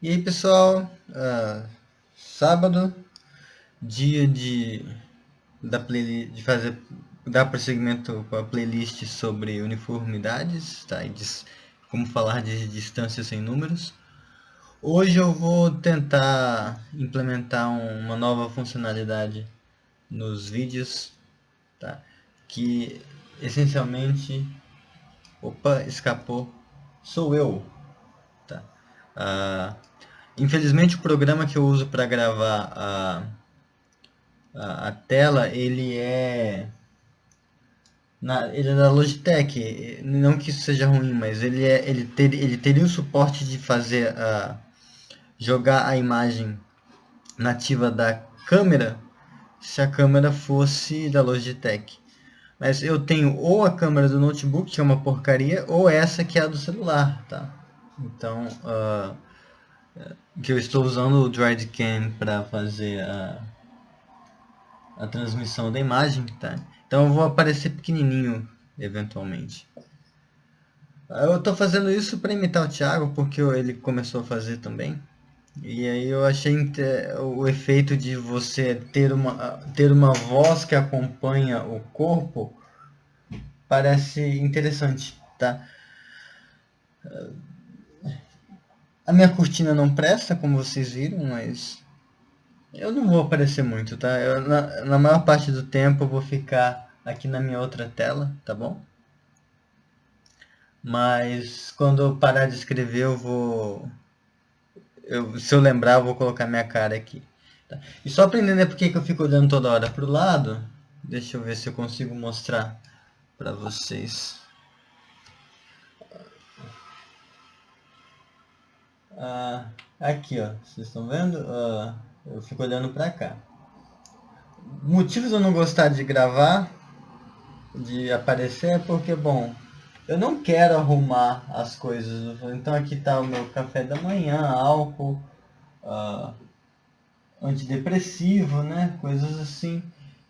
E aí pessoal, sábado, dia de fazer dar prosseguimento com a playlist sobre uniformidades, tá? Como falar de distâncias sem números. Hoje eu vou tentar implementar uma nova funcionalidade nos vídeos, tá? Que essencialmente, opa, escapou, sou eu, tá? Ah, Infelizmente o programa que eu uso para gravar a tela, ele é da Logitech. Não que isso seja ruim, mas ele teria o suporte de fazer jogar a imagem nativa da câmera se a câmera fosse da Logitech. Mas eu tenho ou a câmera do notebook, que é uma porcaria, ou essa que é a do celular, tá? Então, que eu estou usando o Droidcam para fazer a transmissão da imagem, tá? Então eu vou aparecer pequenininho eventualmente. Eu estou fazendo isso para imitar o Thiago, porque ele começou a fazer também. E aí eu achei o efeito de você ter uma voz que acompanha o corpo parece interessante, tá? A minha cortina não presta, como vocês viram, mas eu não vou aparecer muito, tá? Na maior parte do tempo eu vou ficar aqui na minha outra tela, tá bom? Mas quando eu parar de escrever se eu lembrar, eu vou colocar minha cara aqui. Tá? E só para entender por que eu fico olhando toda hora pro lado, deixa eu ver se eu consigo mostrar para vocês. Aqui, ó, vocês estão vendo? Eu fico olhando para cá. Motivos de eu não gostar de gravar, de aparecer, é porque, bom, eu não quero arrumar as coisas. Então aqui tá o meu café da manhã, álcool, antidepressivo, né? Coisas assim.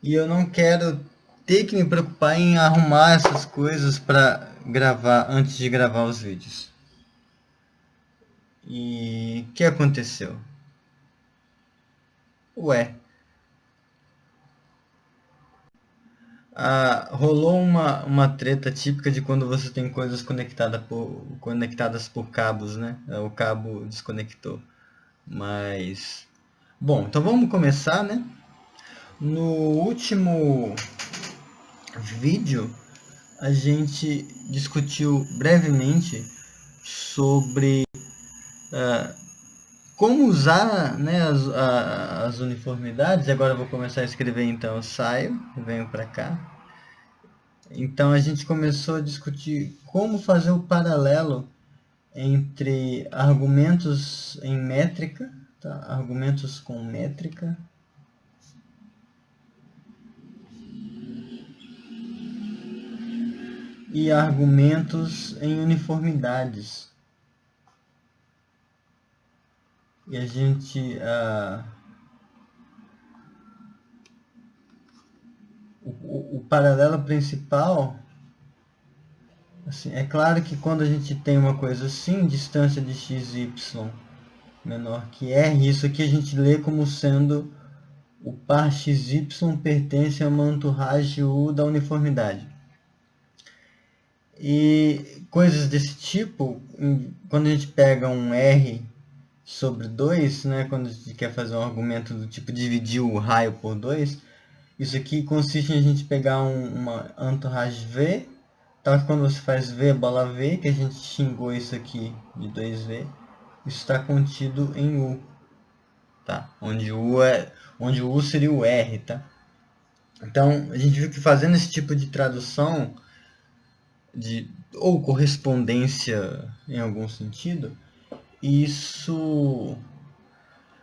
E eu não quero ter que me preocupar em arrumar essas coisas para gravar antes de gravar os vídeos. E o que aconteceu? Ué, rolou uma treta típica de quando você tem coisas conectadas por cabos, né? O cabo desconectou. Mas. Bom, então vamos começar, né? No último vídeo, a gente discutiu brevemente sobre como usar, né, as uniformidades. Agora eu vou começar a escrever, então eu saio, venho para cá. Então a gente começou a discutir como fazer o paralelo entre argumentos em métrica, tá? Argumentos com métrica, e argumentos em uniformidades. E a gente o paralelo principal, assim, é claro que quando a gente tem uma coisa assim, distância de x, y menor que r, isso aqui a gente lê como sendo o par xy pertence a uma entourage U da uniformidade. E coisas desse tipo, quando a gente pega um R sobre 2, né, quando a gente quer fazer um argumento do tipo dividir o raio por 2, isso aqui consiste em a gente pegar uma entourage V, tal que quando você faz V bola V, que a gente xingou isso aqui de 2V, isso está contido em U, tá? Onde o U seria o R, tá? Então, a gente viu que fazendo esse tipo de tradução ou correspondência em algum sentido, isso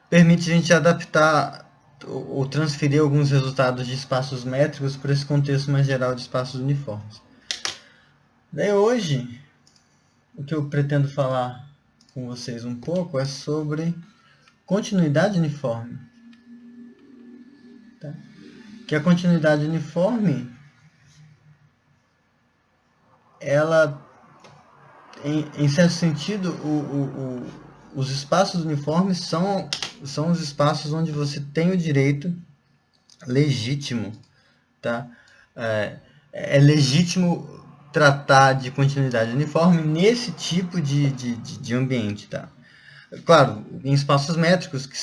permite a gente adaptar ou transferir alguns resultados de espaços métricos para esse contexto mais geral de espaços uniformes. Daí hoje, o que eu pretendo falar com vocês um pouco é sobre continuidade uniforme. Tá? Que a continuidade uniforme, ela, em certo sentido, os espaços uniformes são os espaços onde você tem o direito legítimo, tá? É legítimo tratar de continuidade uniforme nesse tipo de ambiente, tá? Claro, em espaços métricos que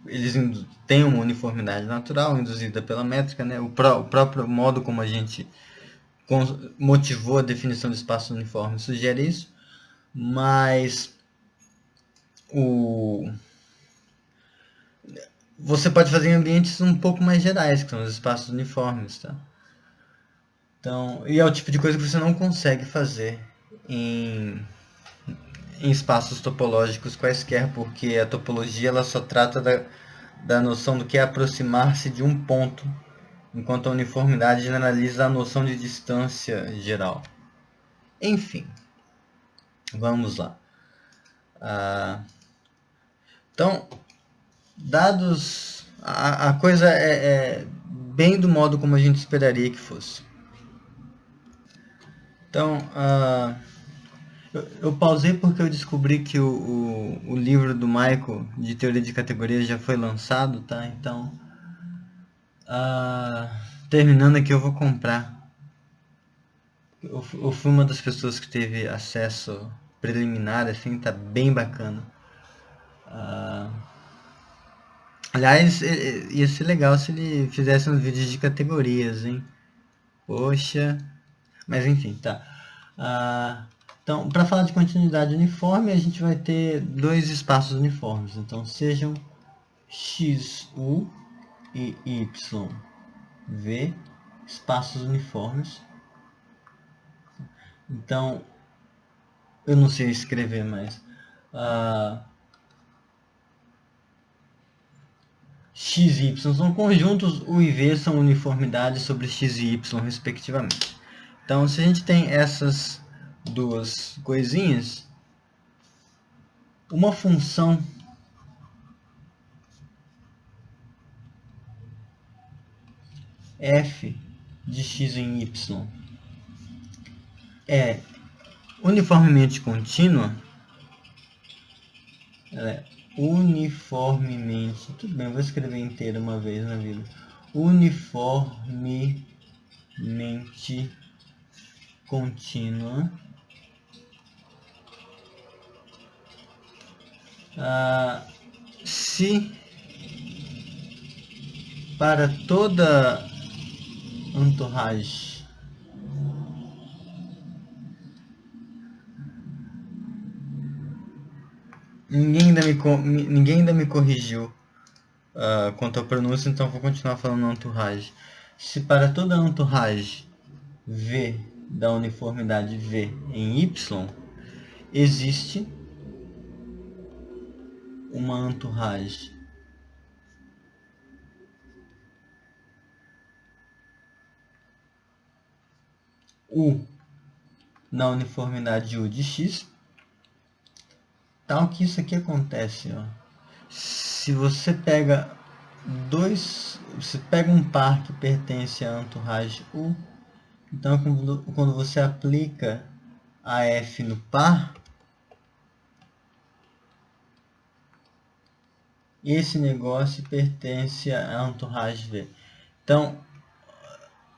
eles têm uma uniformidade natural induzida pela métrica, né? O próprio modo como a gente motivou a definição de espaço uniforme sugere isso, mas você pode fazer em ambientes um pouco mais gerais, que são os espaços uniformes, tá? Então, e é o tipo de coisa que você não consegue fazer em espaços topológicos quaisquer, porque a topologia ela só trata da noção do que é aproximar-se de um ponto, enquanto a uniformidade generaliza a noção de distância geral. Enfim, vamos lá. Então, dados... A coisa é bem do modo como a gente esperaria que fosse. Então, eu pausei porque eu descobri que o livro do Michael de teoria de categorias já foi lançado, tá? Então, terminando aqui eu vou comprar. Eu fui uma das pessoas que teve acesso preliminar, assim, tá bem bacana. Aliás, ia ser legal se ele fizesse uns vídeos de categorias, hein? Poxa. Mas enfim, tá. Então, para falar de continuidade uniforme, a gente vai ter dois espaços uniformes. Então, sejam XU e YV espaços uniformes. Então, eu não sei escrever mais. X e Y são conjuntos, U e V são uniformidades sobre X e Y, respectivamente. Então, se a gente tem essas duas coisinhas, uma função f de x em y é uniformemente contínua, ela é uniformemente, tudo bem, vou escrever inteiro uma vez na vida, uniformemente contínua se para toda entourage ninguém ainda me corrigiu quanto à pronúncia, então vou continuar falando entourage. Se para toda entourage V da uniformidade V em Y existe uma entourage U na uniformidade U de X, tal que isso aqui acontece, ó. Se você pega um par que pertence à entourage U, então quando você aplica a F no par, esse negócio pertence à entourage V. Então,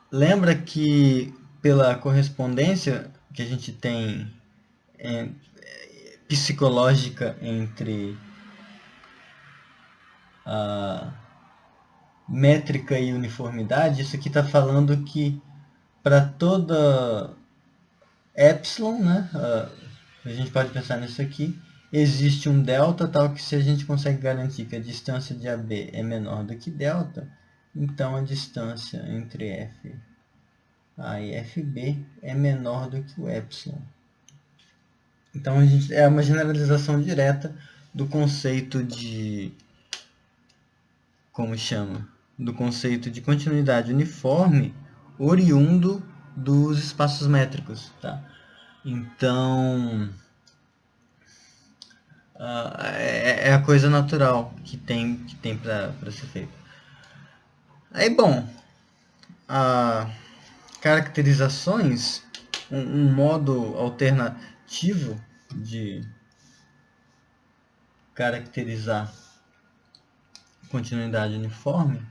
lembra que pela correspondência que a gente tem psicológica entre a métrica e uniformidade, isso aqui está falando que para toda epsilon, né, a gente pode pensar nisso aqui, existe um delta tal que se a gente consegue garantir que a distância de AB é menor do que delta, então a distância entre FA e FB é menor do que o epsilon. Então é uma generalização direta do conceito de do conceito de continuidade uniforme oriundo dos espaços métricos, tá? Então é a coisa natural que tem para ser feita. Aí, bom, caracterizações, um modo alternativo de caracterizar continuidade uniforme,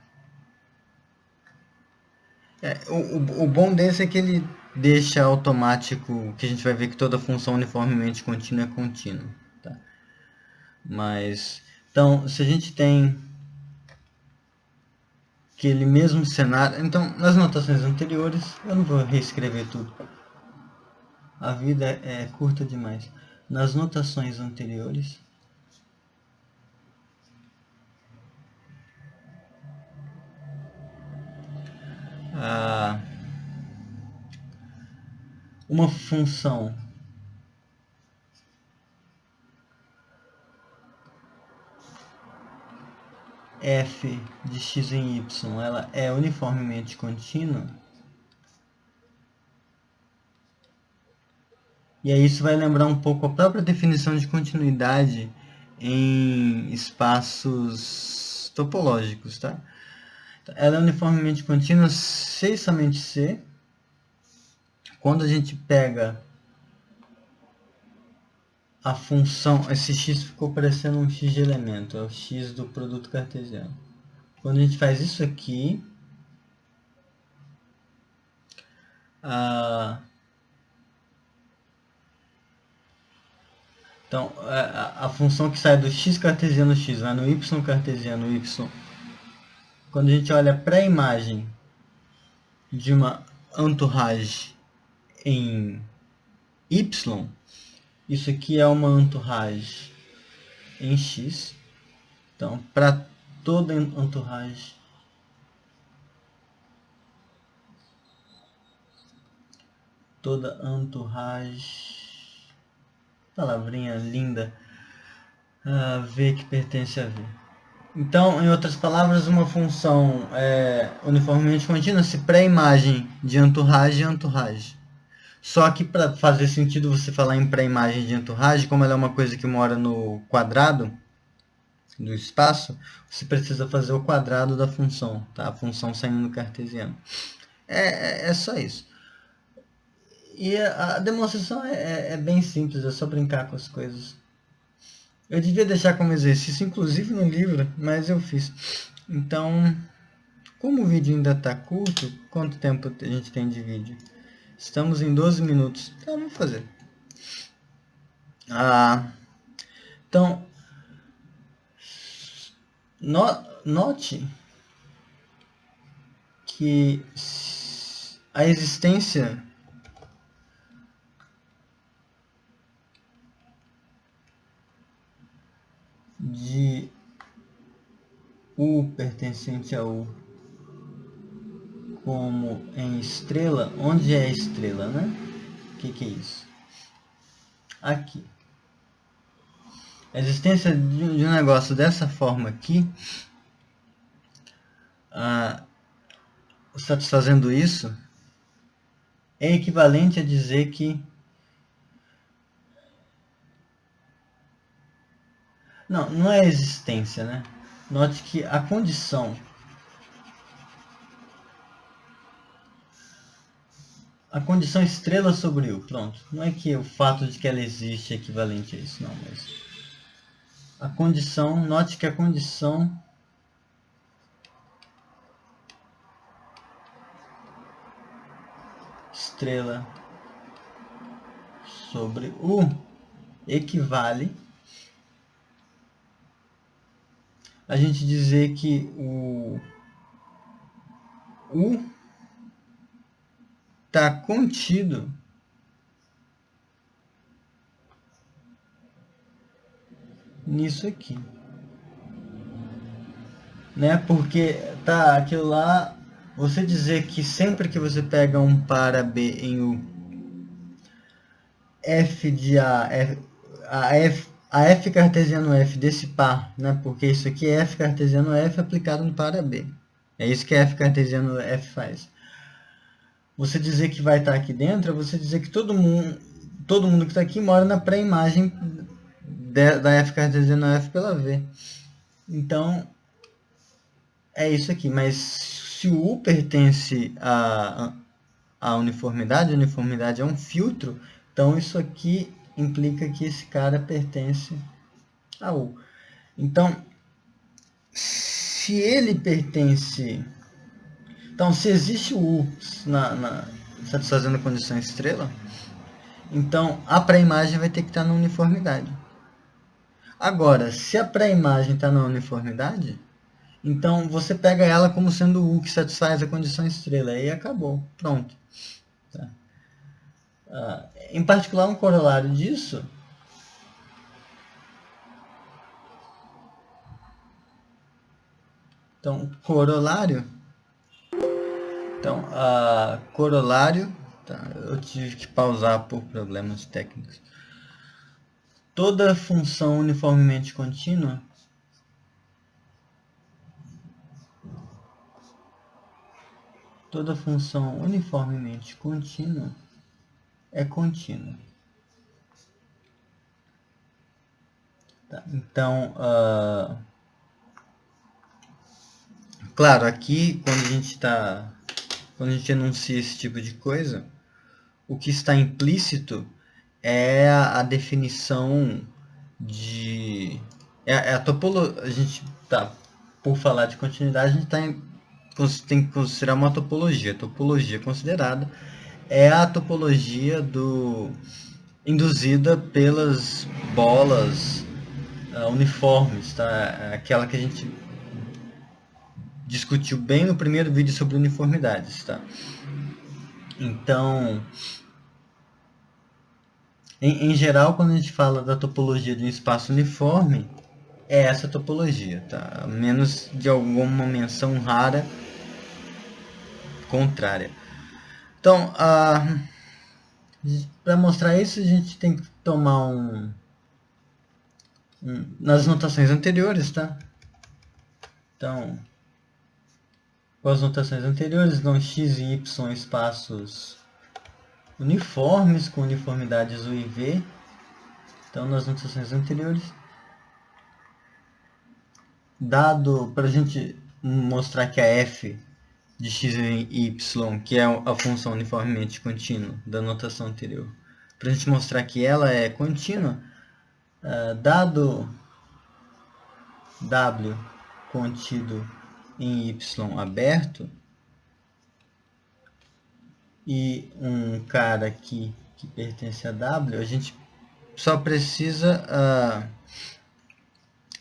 o bom desse é que ele deixa automático, que a gente vai ver que toda função uniformemente contínua é contínua. Tá? Mas, então, se a gente tem aquele mesmo cenário, então, nas notações anteriores, eu não vou reescrever tudo. A vida é curta demais. Nas notações anteriores, uma função f de x em y, ela é uniformemente contínua. E aí isso vai lembrar um pouco a própria definição de continuidade em espaços topológicos, tá? Ela é uniformemente contínua se e somente se, quando a gente pega a função, esse x ficou parecendo um x de elemento, é o x do produto cartesiano. Quando a gente faz isso aqui, então a função que sai do x cartesiano x vai no y cartesiano y. Quando a gente olha para a imagem de uma entourage em y, isso aqui é uma entourage em x. Então, para toda entourage palavrinha linda, V que pertence a V. Então, em outras palavras, uma função uniformemente contínua se pré-imagem de entourage é entourage. Só que para fazer sentido você falar em pré-imagem de entourage, como ela é uma coisa que mora no quadrado do espaço, você precisa fazer o quadrado da função, tá? A função saindo no cartesiano. É só isso. E a demonstração é bem simples, é só brincar com as coisas. Eu devia deixar como exercício, inclusive no livro, mas eu fiz. Então, como o vídeo ainda está curto, quanto tempo a gente tem de vídeo? Estamos em 12 minutos. Então, vamos fazer. Então, note que a existência de U pertencente a U como em estrela, onde é a estrela, né? O que é isso? Aqui. A existência de um negócio dessa forma aqui, satisfazendo isso, é equivalente a dizer que não é existência, né? Note que a condição estrela sobre U, pronto. Não é que o fato de que ela existe é equivalente a isso, não, mas a condição, note que a condição estrela sobre U equivale a gente dizer que o U está contido nisso aqui, né? Porque tá aquilo lá, você dizer que sempre que você pega um par B em U, f de a f cartesiano f desse par, né? Porque isso aqui é f cartesiano f aplicado no par B. É isso que f cartesiano f faz. Você dizer que vai estar aqui dentro é você dizer que todo mundo que está aqui mora na pré-imagem da f cartesiano f pela v. Então, é isso aqui. Mas se o U pertence à uniformidade, a uniformidade é um filtro, então isso aqui implica que esse cara pertence a U. Então, se ele pertence... Então, se existe o U satisfazendo a condição estrela, então a pré-imagem vai ter que estar na uniformidade. Agora, se a pré-imagem está na uniformidade, então você pega ela como sendo o U que satisfaz a condição estrela. E acabou. Pronto. Tá. Em particular, um corolário disso... Então, corolário... Então, corolário... Tá, eu tive que pausar por problemas técnicos. Toda função uniformemente contínua é contínua. Tá, então, claro, aqui quando a gente enuncia esse tipo de coisa, o que está implícito é a definição de... a topologia. A gente tá, por falar de continuidade, a gente tem que considerar uma topologia. A topologia considerada é a topologia induzida pelas bolas uniformes, tá? Aquela que a gente discutiu bem no primeiro vídeo sobre uniformidades, tá? Então, em geral, quando a gente fala da topologia de um espaço uniforme, é essa topologia, tá? A menos de alguma menção rara contrária. Então, para mostrar isso, a gente tem que tomar nas notações anteriores, tá? Então, com as notações anteriores, dão x e y espaços uniformes, com uniformidades U e V. Então, nas notações anteriores, dado para a gente mostrar que a f de x e y, que é a função uniformemente contínua da notação anterior, para a gente mostrar que ela é contínua, dado w contido em y aberto e um cara aqui que pertence a w, a gente só precisa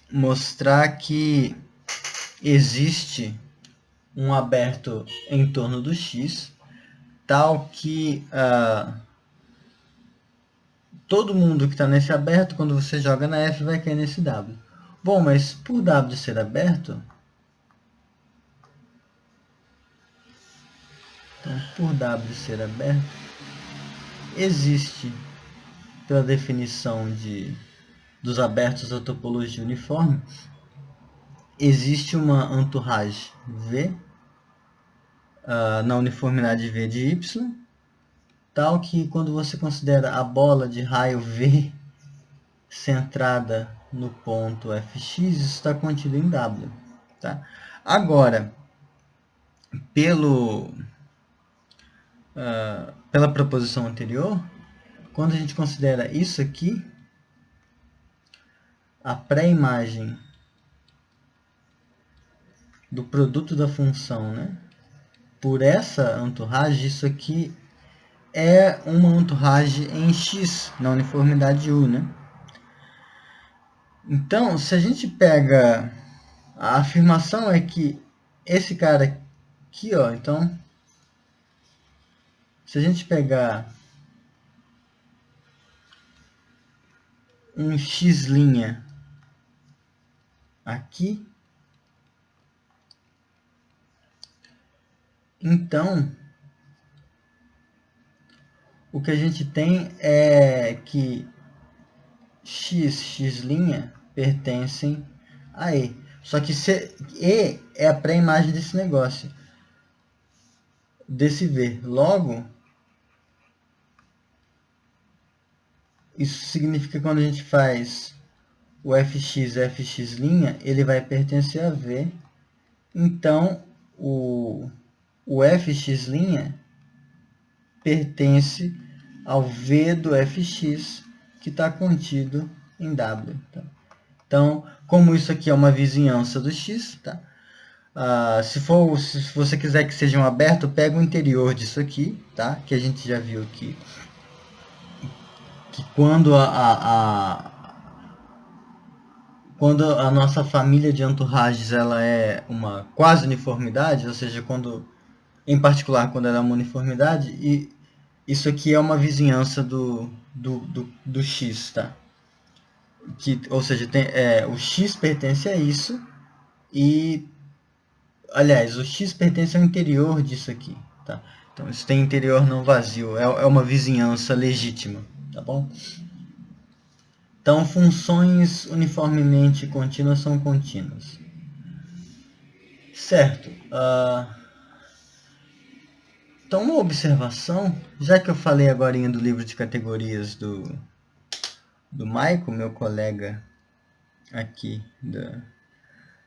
mostrar que existe um aberto em torno do x, tal que todo mundo que está nesse aberto, quando você joga na f, vai cair nesse w. Bom, mas por w ser aberto, então, por w ser aberto, existe, pela definição dos abertos da topologia uniforme, existe uma entourage V na uniformidade V de Y, tal que quando você considera a bola de raio V centrada no ponto Fx, isso está contido em W. Tá? Agora, pela proposição anterior, quando a gente considera isso aqui, a pré-imagem do produto da função, né, por essa entourage, isso aqui é uma entourage em X, na uniformidade U, né? Então, se a gente pega... A afirmação é que esse cara aqui, ó, então, se a gente pegar um X' aqui, então, o que a gente tem é que x' pertencem a E. Só que E é a pré-imagem desse negócio, desse V. Logo, isso significa que quando a gente faz o fx, ele vai pertencer a V. Então, o fx' pertence ao V do fx, que está contido em W. Tá? Então, como isso aqui é uma vizinhança do x, tá? Se você quiser que seja um aberto, pega o interior disso aqui, tá? Que a gente já viu aqui. Que quando quando a nossa família de entourages ela é uma quase uniformidade, ou seja, quando, em particular quando ela é uma uniformidade, e isso aqui é uma vizinhança do x, tá? Ou seja, o x pertence a isso e, aliás, o x pertence ao interior disso aqui, tá? Então isso tem interior não vazio, é uma vizinhança legítima, tá bom? Então, funções uniformemente contínuas são contínuas. Certo. Então, uma observação, já que eu falei agora do livro de categorias do Michael, meu colega aqui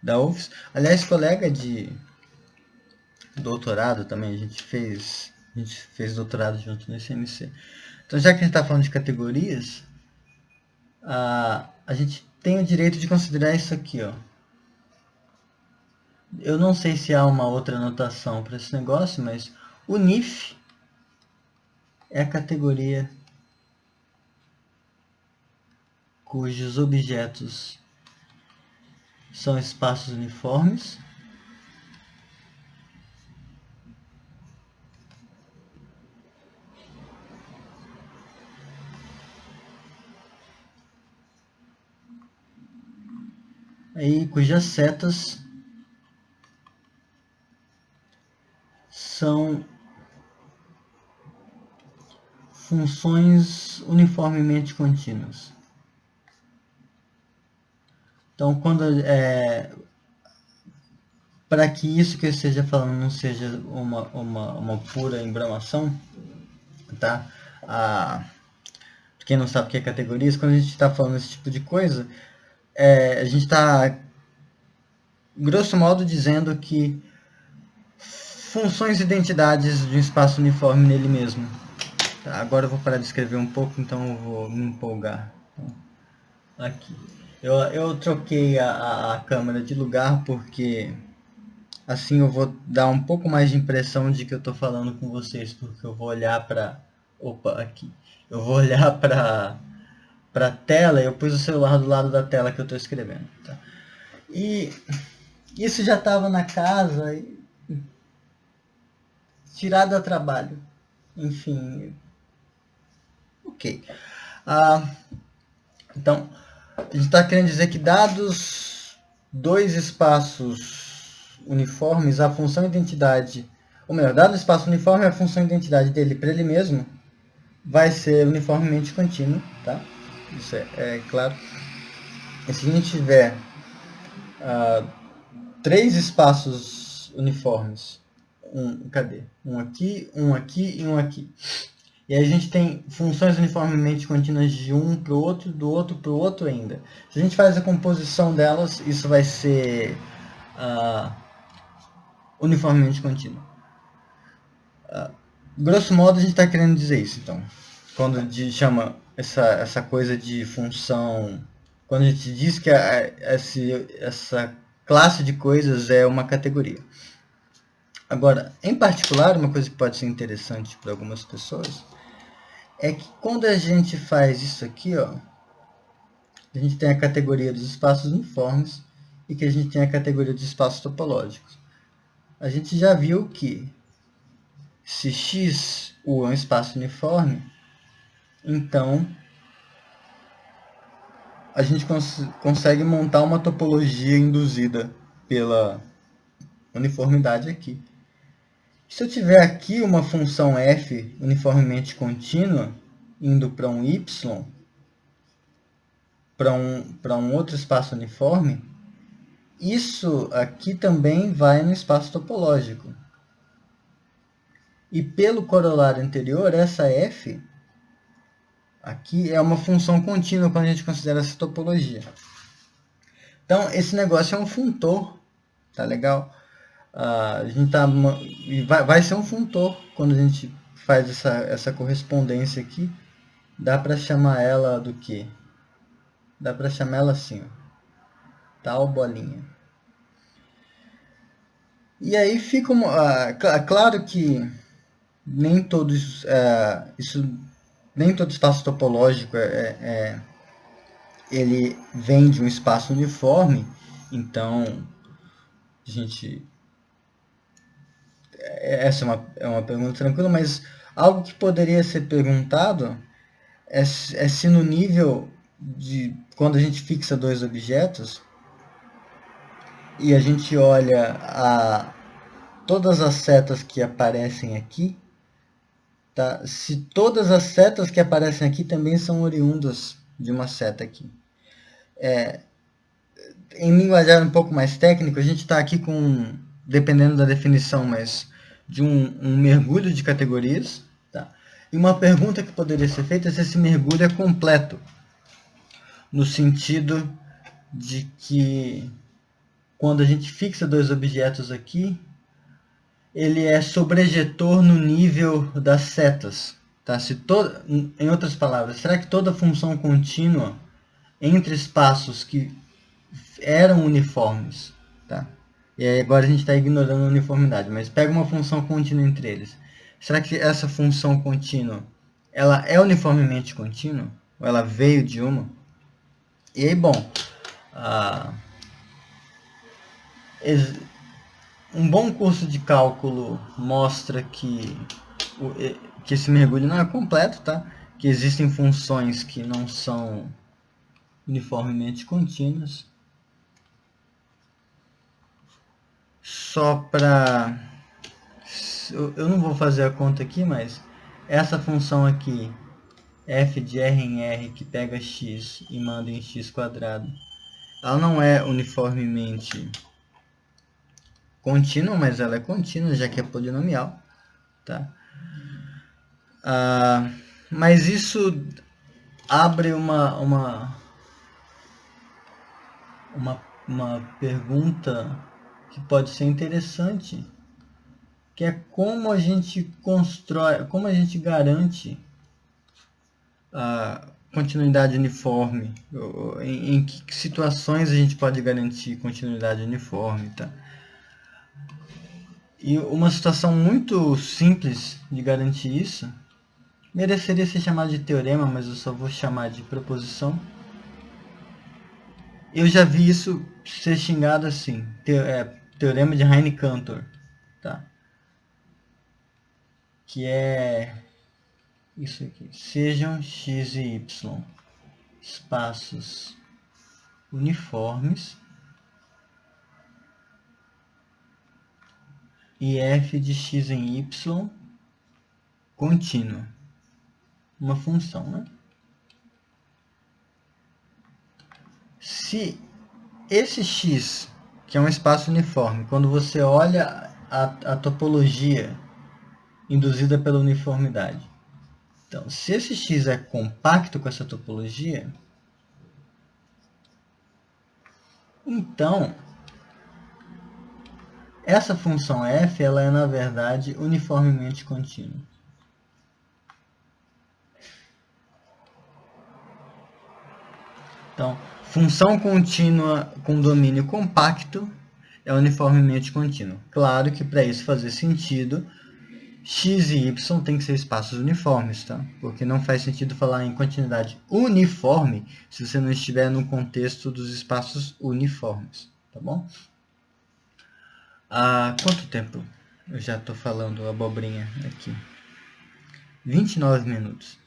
da UFS. Aliás, colega de doutorado também, a gente fez doutorado junto no ICMC. Então, já que a gente está falando de categorias, a gente tem o direito de considerar isso aqui, ó. Eu não sei se há uma outra notação para esse negócio, mas o NIF é a categoria cujos objetos são espaços uniformes aí cujas setas são funções uniformemente contínuas. Então, para que isso que eu esteja falando não seja uma pura embramação, tá? Quem não sabe o que é categorias, quando a gente está falando esse tipo de coisa, a gente está, grosso modo, dizendo que funções e identidades de um espaço uniforme nele mesmo. Tá, agora eu vou parar de escrever um pouco, então eu vou me empolgar. Aqui. Eu troquei a câmera de lugar porque assim eu vou dar um pouco mais de impressão de que eu estou falando com vocês, porque eu vou olhar para... Opa, aqui. Eu vou olhar para a tela e eu pus o celular do lado da tela que eu estou escrevendo. Tá? E isso já estava na casa, tirado a trabalho. Enfim, ok. Então, a gente está querendo dizer que dados dois espaços uniformes, a função identidade, ou melhor, dado o espaço uniforme, a função identidade dele para ele mesmo vai ser uniformemente contínuo, tá? Isso é claro. E se a gente tiver três espaços uniformes, cadê? Um aqui e um aqui. E aí a gente tem funções uniformemente contínuas de um para o outro, do outro para o outro ainda. Se a gente faz a composição delas, isso vai ser uniformemente contínuo. Grosso modo, a gente está querendo dizer isso, então. Quando a gente chama essa coisa de função... Quando a gente diz que essa classe de coisas é uma categoria. Agora, em particular, uma coisa que pode ser interessante para algumas pessoas é que quando a gente faz isso aqui, ó, a gente tem a categoria dos espaços uniformes e que a gente tem a categoria dos espaços topológicos. A gente já viu que se X é um espaço uniforme, então a gente consegue montar uma topologia induzida pela uniformidade aqui. Se eu tiver aqui uma função f uniformemente contínua, indo para um y, para um outro espaço uniforme, isso aqui também vai no espaço topológico. E pelo corolário anterior, essa f aqui é uma função contínua quando a gente considera essa topologia. Então, esse negócio é um funtor, tá legal? A gente vai ser um funtor quando a gente faz essa correspondência aqui. dá para chamar ela do quê? Dá para chamar ela assim, ó, tal bolinha. E aí fica claro que nem todos nem todo espaço topológico ele vem de um espaço uniforme, então a gente essa é uma pergunta tranquila, mas algo que poderia ser perguntado é se no nível de quando a gente fixa dois objetos e a gente olha todas as setas que aparecem aqui, tá? Se todas as setas que aparecem aqui também são oriundas de uma seta aqui. Em linguajar um pouco mais técnico, a gente está aqui com, dependendo da definição, mas de um mergulho de categorias. Tá? E uma pergunta que poderia ser feita é se esse mergulho é completo, no sentido de que quando a gente fixa dois objetos aqui, ele é sobrejetor no nível das setas. Tá? Em outras palavras, será que toda função contínua entre espaços que eram uniformes, tá? E aí agora a gente está ignorando a uniformidade, mas pega uma função contínua entre eles. Será que essa função contínua ela é uniformemente contínua? Ou ela veio de uma? E aí, bom, um bom curso de cálculo mostra que esse mergulho não é completo, tá? Que existem funções que não são uniformemente contínuas. Só para... Eu não vou fazer a conta aqui, mas essa função aqui, f de r em r, que pega x e manda em x quadrado, ela não é uniformemente contínua, mas ela é contínua, já que é polinomial. Tá? Mas isso abre uma pergunta que pode ser interessante, que é como a gente constrói, como a gente garante a continuidade uniforme, em que situações a gente pode garantir continuidade uniforme, tá? E uma situação muito simples de garantir isso mereceria ser chamada de teorema, mas eu só vou chamar de proposição. Eu já vi isso ser xingado assim, teorema de Heine-Cantor, tá? Que é isso aqui: sejam x e y espaços uniformes e f de x em y contínua, uma função, né? Se esse x, que é um espaço uniforme, quando você olha a topologia induzida pela uniformidade, então, se esse x é compacto com essa topologia, então essa função f ela é, na verdade, uniformemente contínua. Então, função contínua com domínio compacto é uniformemente contínua. Claro que para isso fazer sentido, x e y tem que ser espaços uniformes, tá? Porque não faz sentido falar em continuidade uniforme se você não estiver no contexto dos espaços uniformes, tá bom? Há quanto tempo eu já estou falando abobrinha aqui? 29 minutos.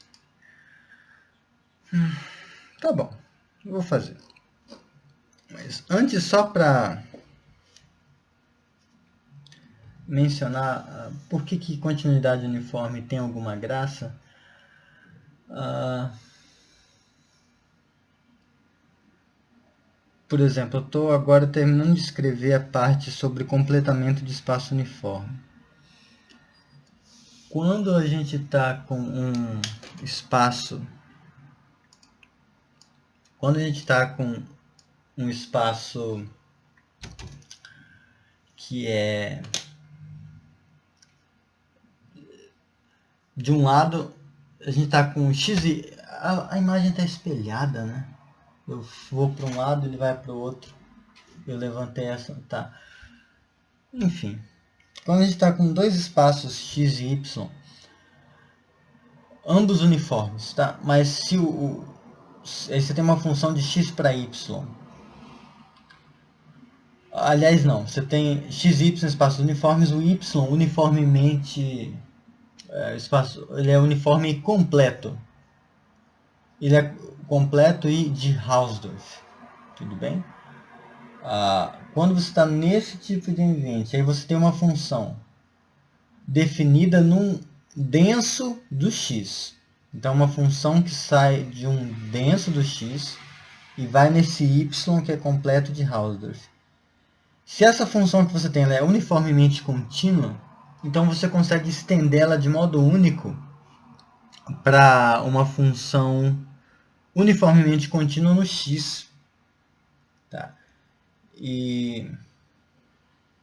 Tá bom, eu vou fazer. Mas antes, só para mencionar por que continuidade uniforme tem alguma graça, por exemplo, eu estou agora terminando de escrever a parte sobre completamento de espaço uniforme. Quando a gente está com um espaço, quando a gente está com um espaço que é de um lado, a gente está com x e a imagem está espelhada, né? Eu vou para um lado, ele vai para o outro. Eu levantei essa, tá. Enfim, quando a gente está com dois espaços x e y, ambos uniformes, tá? Mas se aí você tem uma função de x para y. Aliás, não. Você tem x e y espaços uniformes, o y uniformemente ele é uniforme completo. Ele é completo e de Hausdorff. Tudo bem? Quando você está nesse tipo de ambiente, aí você tem uma função definida num denso do x. Então, uma função que sai de um denso do x e vai nesse y que é completo de Hausdorff. Se essa função que você tem ela é uniformemente contínua, então você consegue estendê-la de modo único para uma função uniformemente contínua no x. Tá? E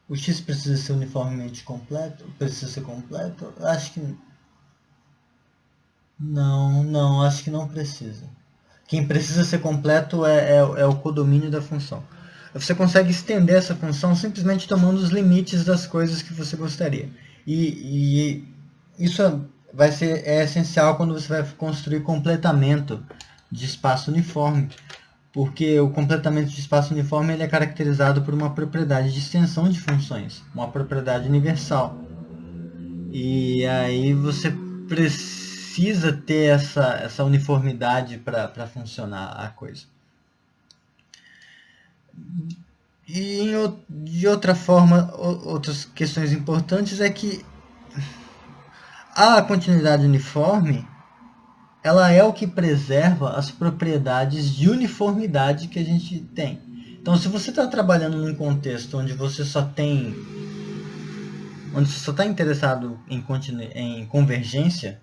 o x precisa ser uniformemente completo? Precisa ser completo? Acho que não, acho que não precisa. Quem precisa ser completo é o codomínio da função. Você consegue estender essa função simplesmente tomando os limites das coisas que você gostaria. E isso é essencial quando você vai construir completamento de espaço uniforme, porque o completamento de espaço uniforme ele é caracterizado por uma propriedade de extensão de funções, uma propriedade universal. E aí você precisa ter essa uniformidade para funcionar a coisa. E de outra forma, outras questões importantes é que a continuidade uniforme ela é o que preserva as propriedades de uniformidade que a gente tem. Então, se você está trabalhando num contexto onde você só está interessado em convergência,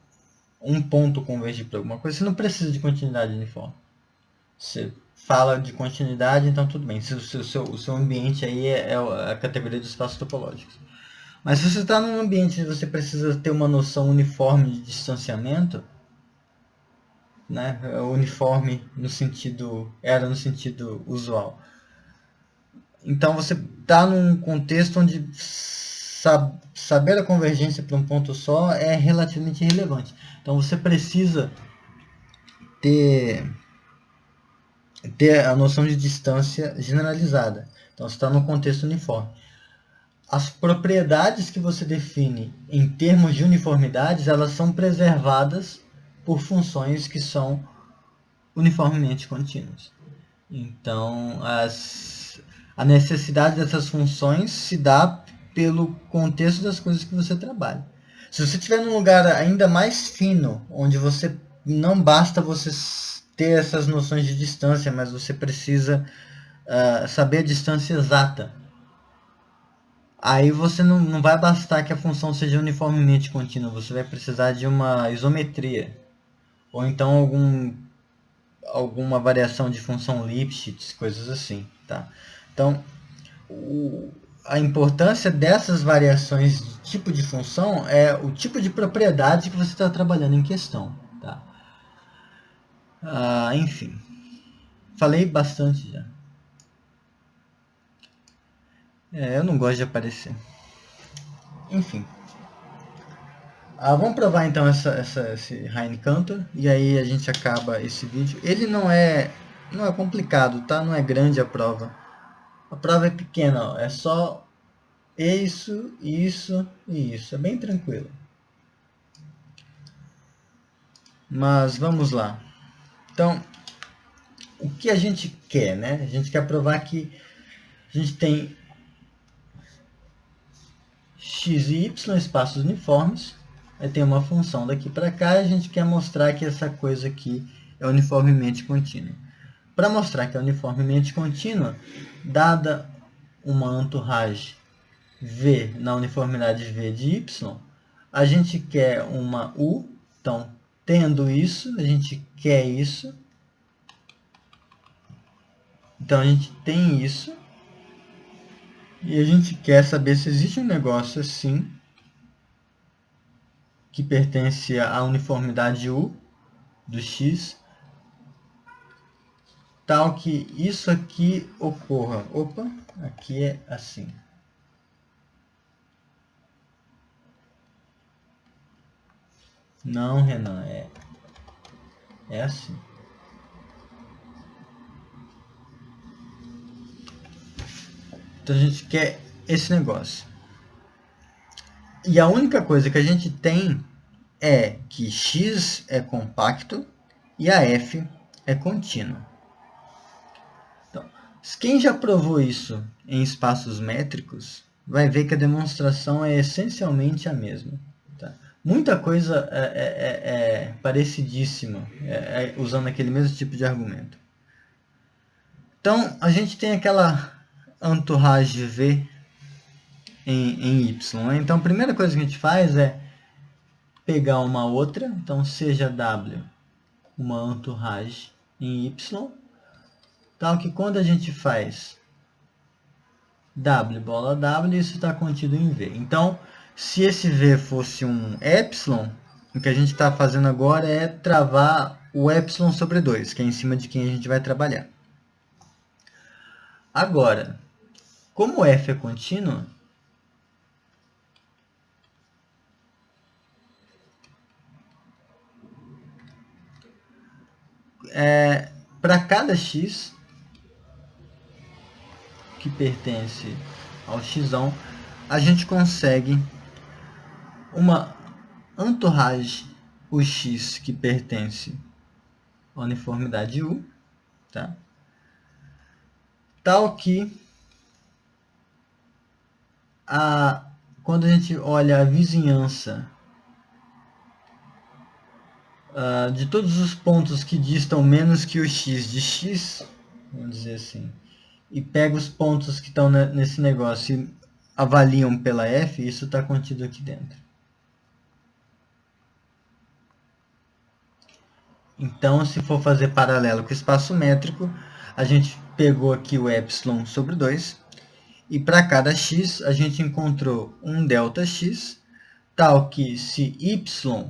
um ponto convergir para alguma coisa, você não precisa de continuidade uniforme. Você fala de continuidade, então tudo bem. O seu ambiente aí é a categoria dos espaços topológicos. Mas se você está num ambiente onde você precisa ter uma noção uniforme de distanciamento, né, uniforme no sentido usual. Então você está num contexto onde saber a convergência para um ponto só é relativamente irrelevante. Então você precisa ter a noção de distância generalizada. Então você está no contexto uniforme. As propriedades que você define em termos de uniformidades, elas são preservadas por funções que são uniformemente contínuas. Então, a necessidade dessas funções se dá pelo contexto das coisas que você trabalha. Se você estiver num lugar ainda mais fino, onde você não basta você ter essas noções de distância, mas você precisa saber a distância exata. Aí você não vai bastar que a função seja uniformemente contínua, você vai precisar de uma isometria. Ou então alguma variação de função Lipschitz, coisas assim. Tá? Então, a importância dessas variações de tipo de função é o tipo de propriedade que você está trabalhando em questão. Tá? Enfim, falei bastante já. Eu não gosto de aparecer. Enfim. Vamos provar então esse Heine-Cantor e aí a gente acaba esse vídeo. Ele não é complicado, tá? Não é grande a prova. A prova é pequena, ó. É só isso, isso e isso. É bem tranquilo. Mas vamos lá. Então, o que a gente quer, né? A gente quer provar que a gente tem x e y espaços uniformes. Aí tem uma função daqui para cá e a gente quer mostrar que essa coisa aqui é uniformemente contínua. Para mostrar que é uniformemente contínua, dada uma entourage V na uniformidade V de y, a gente quer uma U. Então, tendo isso, a gente quer isso. Então, a gente tem isso. E a gente quer saber se existe um negócio assim, que pertence à uniformidade U do x, tal que isso aqui ocorra. Opa, aqui é assim. Não, Renan, é assim. Então a gente quer esse negócio. E a única coisa que a gente tem é que x é compacto e a f é contínua. Então, quem já provou isso em espaços métricos vai ver que a demonstração é essencialmente a mesma. Tá? Muita coisa é parecidíssima, usando aquele mesmo tipo de argumento. Então, a gente tem aquela entourage V em Y. Então, a primeira coisa que a gente faz é pegar uma outra, então seja W uma entourage em Y, tal que quando a gente faz W bola W, isso está contido em V. Então, se esse V fosse um epsilon, o que a gente está fazendo agora é travar o epsilon sobre 2, que é em cima de quem a gente vai trabalhar. Agora, como F é contínuo, para cada x que pertence ao x, a gente consegue uma entourage o x que pertence à uniformidade U, tá? Tal que quando a gente olha a vizinhança de todos os pontos que distam menos que o x de x, vamos dizer assim, e pega os pontos que estão nesse negócio e avaliam pela f, isso está contido aqui dentro. Então, se for fazer paralelo com o espaço métrico, a gente pegou aqui o epsilon sobre 2, e para cada x a gente encontrou um delta x, tal que se y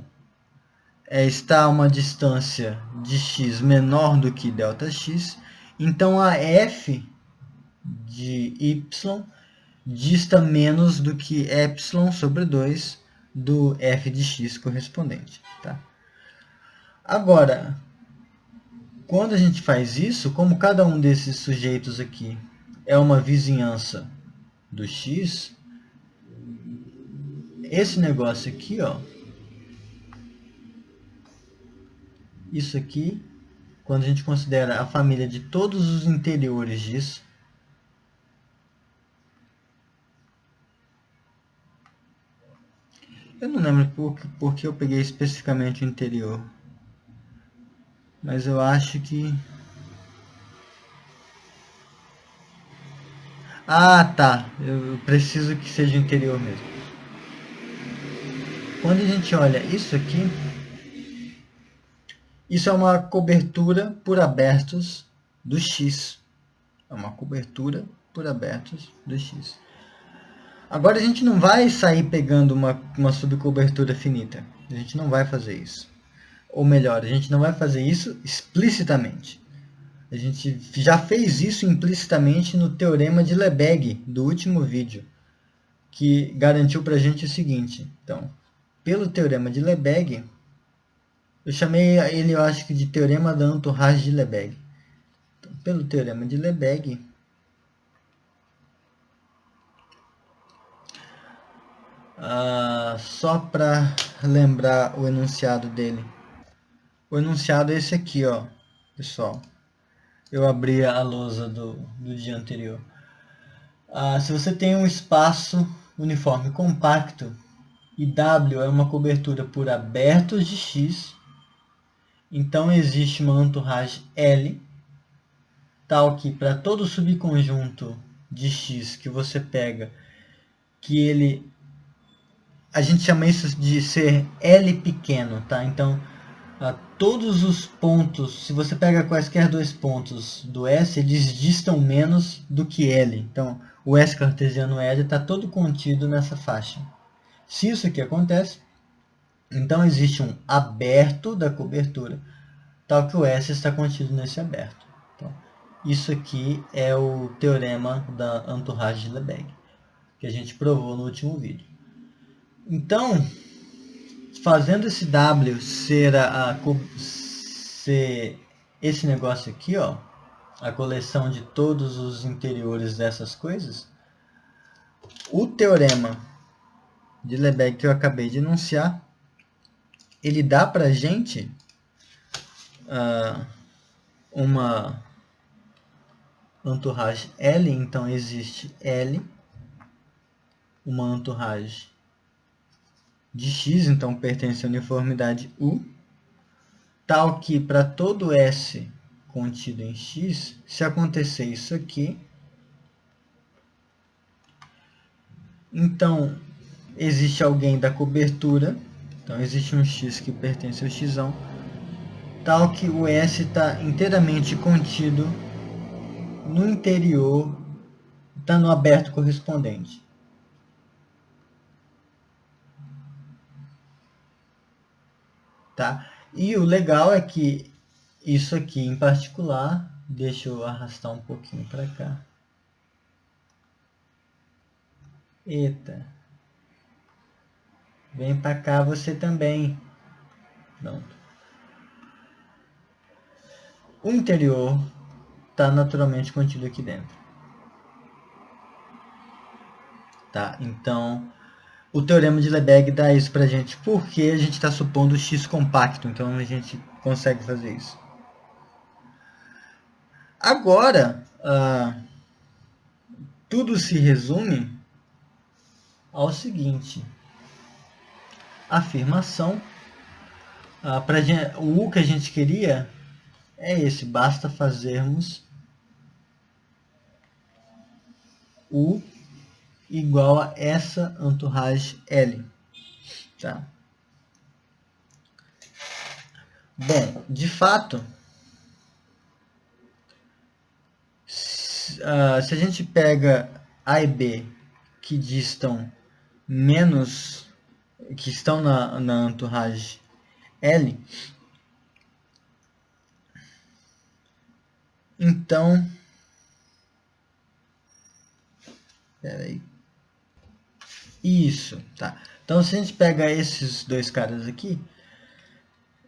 está a uma distância de x menor do que Δx, então a f de y dista menos do que epsilon sobre 2 do f de x correspondente. Tá? Agora, quando a gente faz isso, como cada um desses sujeitos aqui é uma vizinhança do x, esse negócio aqui, ó, isso aqui, quando a gente considera a família de todos os interiores disso, eu não lembro por que eu peguei especificamente o interior, mas eu acho que... Ah, tá, eu preciso que seja o interior mesmo. Quando a gente olha isso aqui, isso é uma cobertura por abertos do x. É uma cobertura por abertos do x. Agora a gente não vai sair pegando uma subcobertura finita. A gente não vai fazer isso. Ou melhor, a gente não vai fazer isso explicitamente. A gente já fez isso implicitamente no teorema de Lebesgue do último vídeo, que garantiu para a gente o seguinte. Então, pelo teorema de Lebesgue, eu chamei ele, eu acho que de teorema da entourage de Lebesgue. Então, pelo teorema de Lebesgue, só para lembrar o enunciado dele. O enunciado é esse aqui, ó, pessoal. Eu abri a lousa do dia anterior. Se você tem um espaço uniforme compacto e W é uma cobertura por abertos de X, então existe uma entourage L, tal que para todo subconjunto de X que você pega, que ele... A gente chama isso de ser L pequeno, tá? Então, todos os pontos, se você pega quaisquer dois pontos do S, eles distam menos do que L. Então, o S cartesiano L está todo contido nessa faixa. Se isso aqui acontece, então existe um aberto da cobertura, tal que o S está contido nesse aberto. Então, Isso aqui é o teorema da entourage de Lebesgue, que a gente provou no último vídeo. Então, fazendo esse W ser esse negócio aqui, ó, a coleção de todos os interiores dessas coisas, o teorema de Lebesgue que eu acabei de enunciar, ele dá pra gente uma entourage L, então existe L, uma entourage de X, então pertence à uniformidade U, tal que para todo S contido em X, se acontecer isso aqui, então existe alguém da cobertura, então existe um X que pertence ao X, tal que o S está inteiramente contido no interior, está no aberto correspondente. Tá? E o legal é que isso aqui em particular, deixa eu arrastar um pouquinho para cá. Eita. Vem para cá você também. Pronto. O interior está naturalmente contido aqui dentro. Tá? Então, o teorema de Lebesgue dá isso pra gente porque a gente está supondo X compacto, então a gente consegue fazer isso. Agora, tudo se resume ao seguinte: afirmação. O U que a gente queria é esse, basta fazermos U igual a essa entourage L. Tá? Bom, de fato, se a gente pega A e B que distam menos, que estão na entourage L, então, peraí, isso, tá? Então, se a gente pega esses dois caras aqui,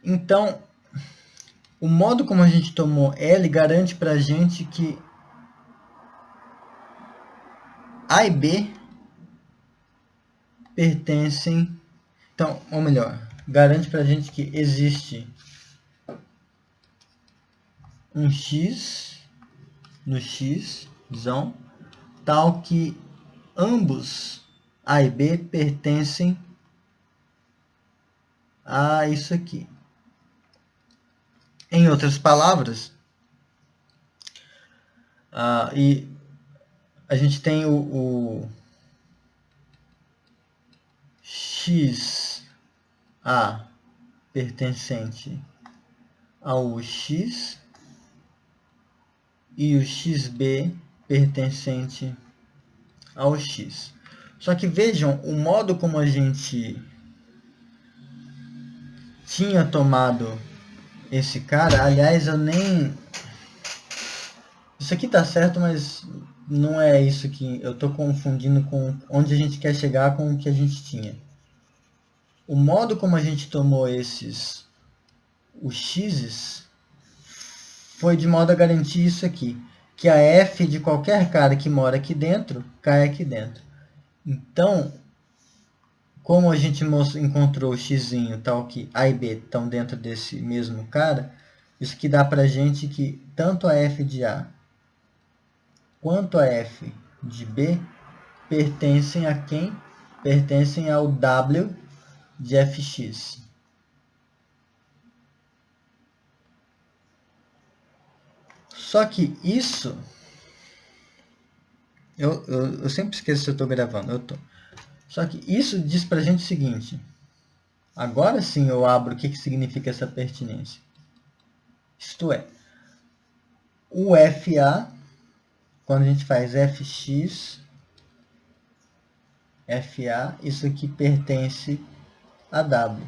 então, o modo como a gente tomou L garante pra gente que A e B pertencem, então, ou melhor, garante pra gente que existe um X no X, tal que ambos A e B pertencem a isso aqui. Em outras palavras, e a gente tem o XA pertencente ao X e o XB pertencente ao X. Só que vejam o modo como a gente tinha tomado esse cara. Aliás, eu nem... Isso aqui tá certo, mas não é isso que... Eu tô confundindo com onde a gente quer chegar com o que a gente tinha. O modo como a gente tomou os x's, foi de modo a garantir isso aqui. Que a f de qualquer cara que mora aqui dentro, cai aqui dentro. Então, como a gente encontrou o xzinho tal que A e B estão dentro desse mesmo cara, isso que dá pra gente que tanto a f de A quanto a f de B pertencem a quem? Pertencem ao W de fx. Só que isso... Eu sempre esqueço se eu estou gravando. Eu tô. Só que isso diz pra gente o seguinte. Agora sim eu abro o que significa essa pertinência. Isto é, o FA, quando a gente faz FX, FA, isso aqui pertence a W.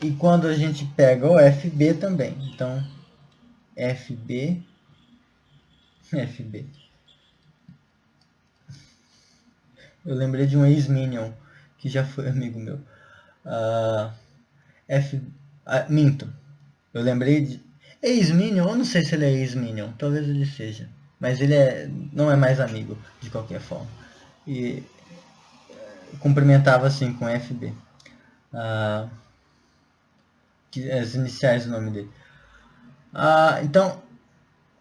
E quando a gente pega o FB também. Então, FB, FB. Eu lembrei de um ex-Minion, que já foi amigo meu. Minto. Eu lembrei de... Ex-Minion, eu não sei se ele é ex-Minion, talvez ele seja. Mas ele não é mais amigo, de qualquer forma. E cumprimentava assim com FB. As iniciais do nome dele. Então,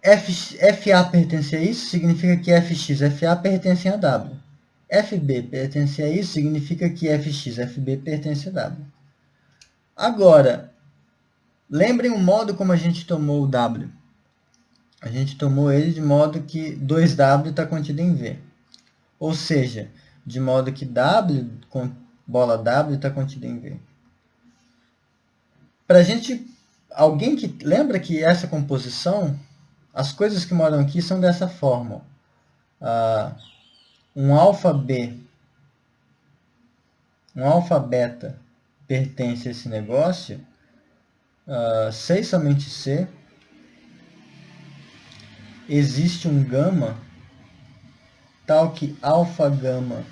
FA pertence a isso, significa que FX, FA pertence a W. FB pertence a isso, significa que FX, FB pertence a W. Agora, lembrem o modo como a gente tomou o W. A gente tomou ele de modo que 2W está contido em V. Ou seja, de modo que W, com bola W, está contido em V. Pra gente, alguém que lembra que essa composição, as coisas que moram aqui são dessa forma. Um alfa B, um alfa beta pertence a esse negócio, C e somente C, existe um gama, tal que alfa gama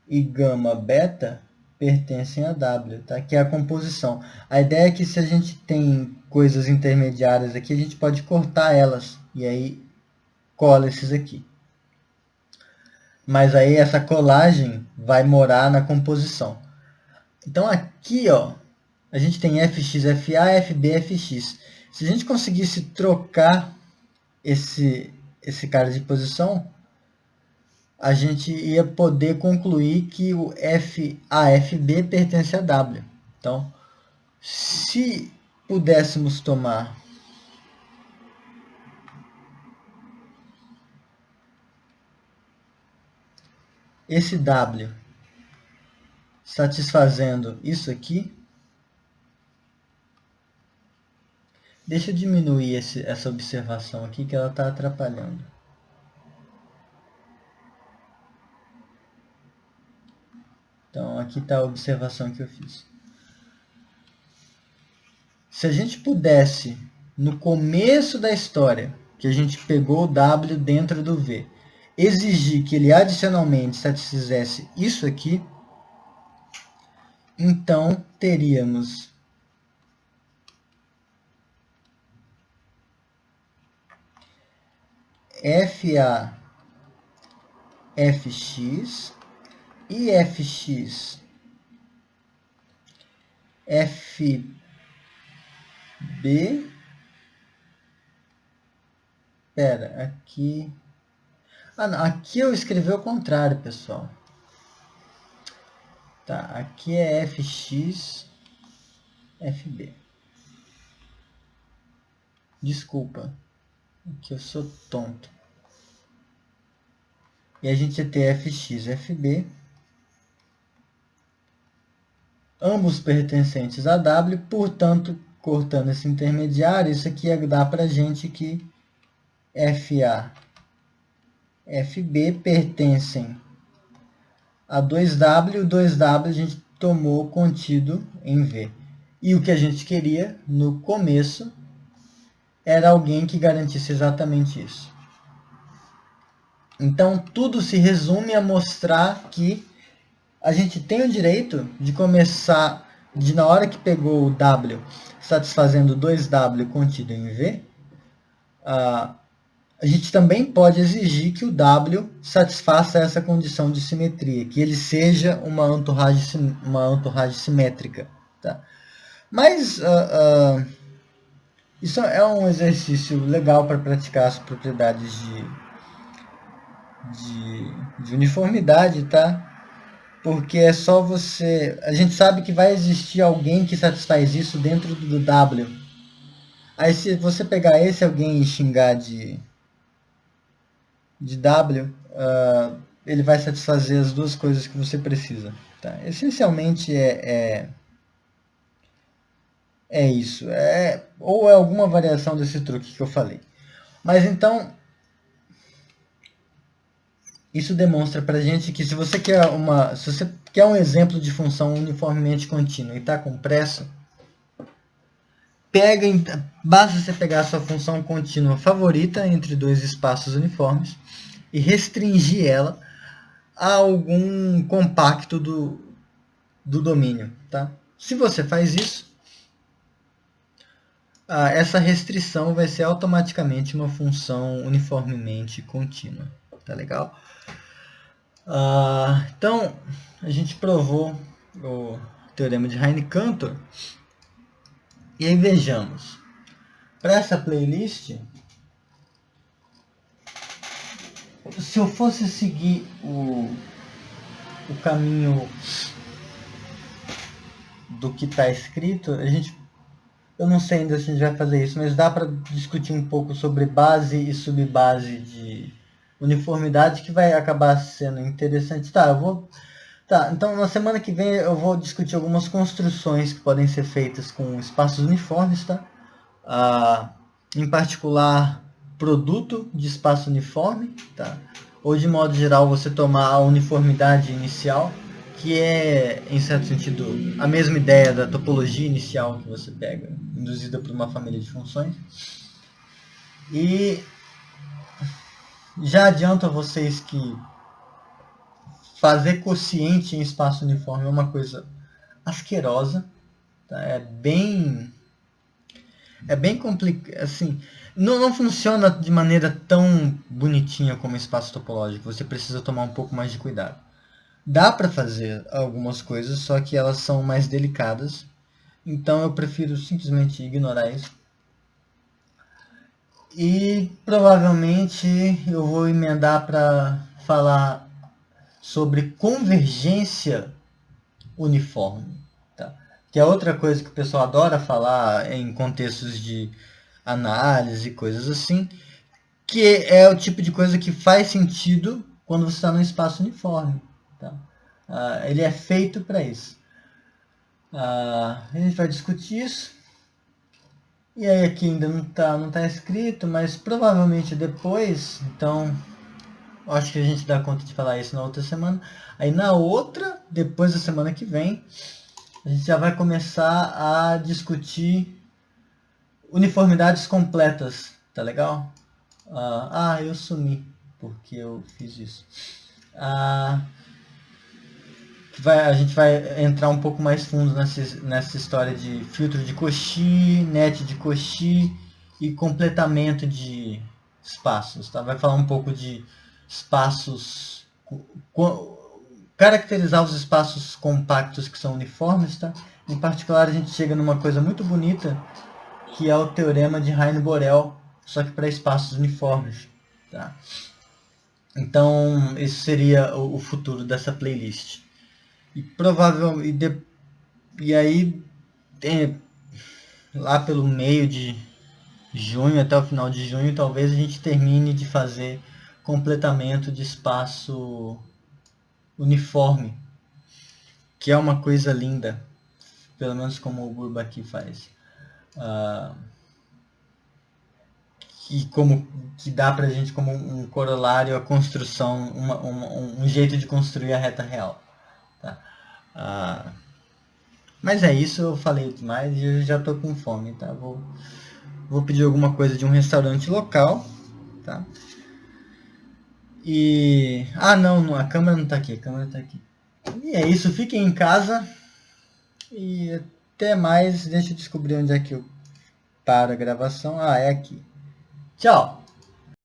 e gama beta pertencem a W, tá? Que é a composição. A ideia é que se a gente tem coisas intermediárias aqui, a gente pode cortar elas, e aí cola esses aqui. Mas aí essa colagem vai morar na composição. Então aqui, ó, a gente tem FX, FA, FB, FX. Se a gente conseguisse trocar esse cara de posição, a gente ia poder concluir que o FB pertence a W. Então, se pudéssemos tomar esse W satisfazendo isso aqui, deixa eu diminuir essa observação aqui que ela está atrapalhando. Então, aqui está a observação que eu fiz. Se a gente pudesse, no começo da história, que a gente pegou o W dentro do V, exigir que ele adicionalmente satisfizesse isso aqui, então teríamos FA, FX e FX, FB. Pera, aqui... não, aqui eu escrevi ao contrário, pessoal. Tá, aqui é FX, FB. Desculpa, que eu sou tonto. E a gente ia ter FX, FB, ambos pertencentes a W, portanto, cortando esse intermediário, isso aqui ia dar para a gente que FA, FB pertencem a 2W, o 2W a gente tomou contido em V. E o que a gente queria no começo era alguém que garantisse exatamente isso. Então, tudo se resume a mostrar que a gente tem o direito de começar, na hora que pegou o W, satisfazendo 2W contido em V, a gente também pode exigir que o W satisfaça essa condição de simetria, que ele seja uma entourage simétrica. Tá? Mas isso é um exercício legal para praticar as propriedades de uniformidade, tá? Porque é só você... A gente sabe que vai existir alguém que satisfaz isso dentro do W. Aí se você pegar esse alguém e xingar de W, ele vai satisfazer as duas coisas que você precisa. Tá? Essencialmente é isso. Ou é alguma variação desse truque que eu falei. Mas então, isso demonstra pra gente que se você quer um exemplo de função uniformemente contínua e está com pressa, basta você pegar a sua função contínua favorita entre dois espaços uniformes e restringir ela a algum compacto do domínio. Tá? Se você faz isso, essa restrição vai ser automaticamente uma função uniformemente contínua. Tá legal? Então, a gente provou o teorema de Heine-Cantor. E aí vejamos. Para essa playlist, se eu fosse seguir o caminho do que está escrito, eu não sei ainda se a gente vai fazer isso, mas dá para discutir um pouco sobre base e subbase de uniformidade, que vai acabar sendo interessante. Então na semana que vem eu vou discutir algumas construções que podem ser feitas com espaços uniformes, tá? Em particular, produto de espaço uniforme, tá? Ou de modo geral você tomar a uniformidade inicial, que é, em certo sentido, a mesma ideia da topologia inicial que você pega, induzida por uma família de funções. E já adianto a vocês que fazer quociente em espaço uniforme é uma coisa asquerosa, tá? É bem complicado, assim, não funciona de maneira tão bonitinha como espaço topológico, você precisa tomar um pouco mais de cuidado. Dá para fazer algumas coisas, só que elas são mais delicadas, então eu prefiro simplesmente ignorar isso. E provavelmente eu vou emendar para falar sobre convergência uniforme, tá? Que é outra coisa que o pessoal adora falar em contextos de análise e coisas assim, que é o tipo de coisa que faz sentido quando você está no espaço uniforme. Tá? Ele é feito para isso. A gente vai discutir isso. E aí aqui ainda não tá escrito, mas provavelmente depois, então acho que a gente dá conta de falar isso na outra semana. Aí na outra, depois da semana que vem, a gente já vai começar a discutir uniformidades completas, tá legal? Eu sumi porque eu fiz isso. A gente vai entrar um pouco mais fundo nessa história de filtro de Cauchy, net de Cauchy e completamento de espaços. Tá? Vai falar um pouco de espaços, caracterizar os espaços compactos que são uniformes. Tá? Em particular, a gente chega numa coisa muito bonita, que é o teorema de Heine-Borel, só que para espaços uniformes. Tá? Então, esse seria o futuro dessa playlist. E provavelmente e aí lá pelo meio de junho até o final de junho talvez a gente termine de fazer completamento de espaço uniforme, que é uma coisa linda, pelo menos como o Bourbaki faz, que dá pra gente como um corolário a construção, um jeito de construir a reta real. Tá? Mas é isso, eu falei demais e eu já tô com fome, tá? Vou pedir alguma coisa de um restaurante local, tá? E... não, a câmera não tá aqui, a câmera tá aqui. E é isso, fiquem em casa e até mais. Deixa eu descobrir onde é que eu paro a gravação. É aqui. Tchau!